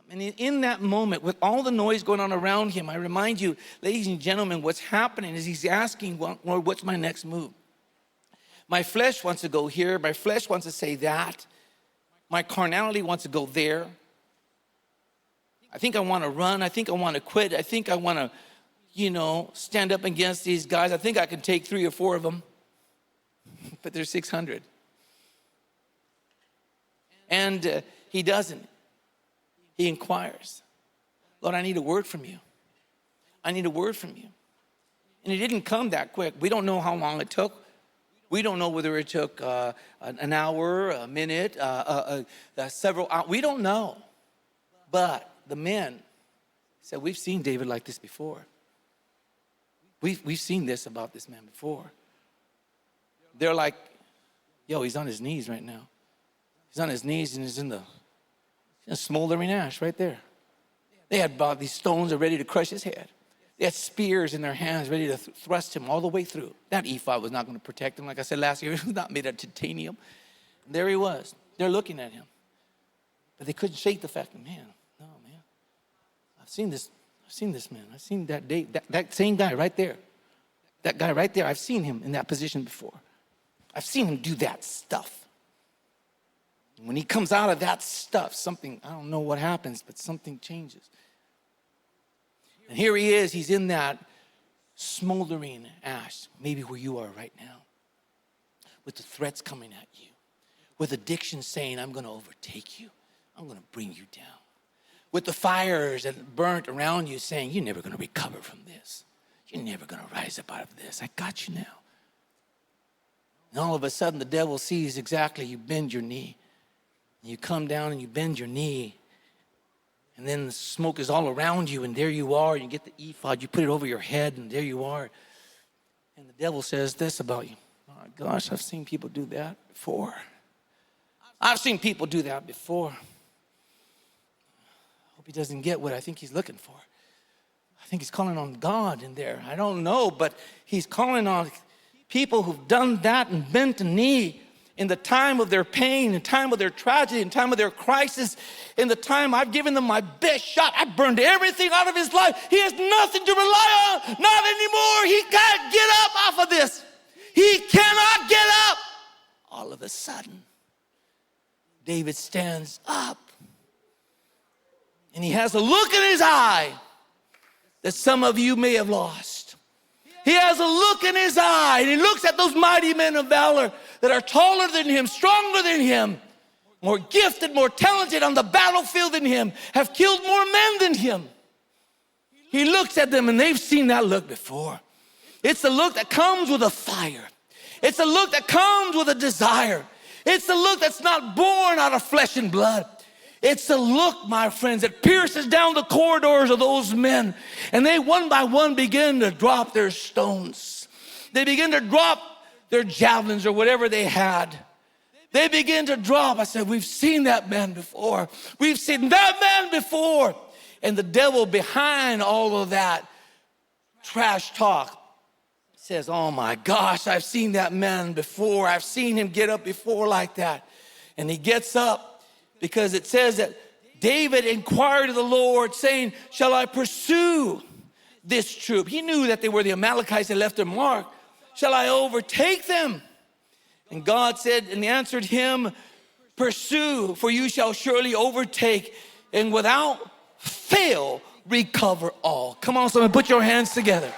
And in that moment, with all the noise going on around him, I remind you, ladies and gentlemen, what's happening is he's asking, Lord, what's my next move? My flesh wants to go here. My flesh wants to say that. My carnality wants to go there. I think I want to run. I think I want to quit. I think I want to, stand up against these guys. I think I can take 3 or 4 of them. But there's 600. And he doesn't. He inquires, Lord, I need a word from you. I need a word from you. And it didn't come that quick. We don't know how long it took. We don't know whether it took an hour, a minute, several hours. We don't know. But the men said, we've seen David like this before. We've seen this about this man before. They're like, yo, he's on his knees right now. He's on his knees and he's in the smoldering ash right there. They had brought these stones are ready to crush his head. They had spears in their hands ready to thrust him all the way through. That ephod was not going to protect him. Like I said last year, it was not made of titanium. And there he was. They're looking at him. But they couldn't shake the fact that, man, I've seen this man. I've seen that same guy right there. That guy right there, I've seen him in that position before. I've seen him do that stuff. When he comes out of that stuff, something, I don't know what happens, but something changes. And here he is, he's in that smoldering ash, maybe where you are right now, with the threats coming at you, with addiction saying, I'm going to overtake you. I'm going to bring you down. With the fires that burnt around you saying, you're never going to recover from this. You're never going to rise up out of this. I got you now. And all of a sudden, the devil sees exactly you bend your knee. And you come down and you bend your knee. And then the smoke is all around you, and there you are. You get the ephod, you put it over your head, and there you are. And the devil says this about you. Oh, gosh, I've seen people do that before. I've seen people do that before. Hope he doesn't get what I think he's looking for. I think he's calling on God in there. I don't know, but he's calling on people who've done that and bent a knee in the time of their pain, in time of their tragedy, in time of their crisis, in the time I've given them my best shot. I burned everything out of his life. He has nothing to rely on, not anymore. He can't get up off of this. He cannot get up. All of a sudden, David stands up, and he has a look in his eye that some of you may have lost. He has a look in his eye, and he looks at those mighty men of valor that are taller than him, stronger than him, more gifted, more talented on the battlefield than him, have killed more men than him. He looks at them, and they've seen that look before. It's a look that comes with a fire. It's a look that comes with a desire. It's a look that's not born out of flesh and blood. It's a look, my friends, that pierces down the corridors of those men. And they one by one begin to drop their stones. They begin to drop their javelins or whatever they had. They begin to drop. I said, we've seen that man before. We've seen that man before. And the devil behind all of that trash talk says, oh my gosh, I've seen that man before. I've seen him get up before like that. And he gets up. Because it says that David inquired of the Lord, saying, shall I pursue this troop? He knew that they were the Amalekites that left their mark. Shall I overtake them? And God said and answered him, pursue, for you shall surely overtake, and without fail recover all. Come on, someone, put your hands together.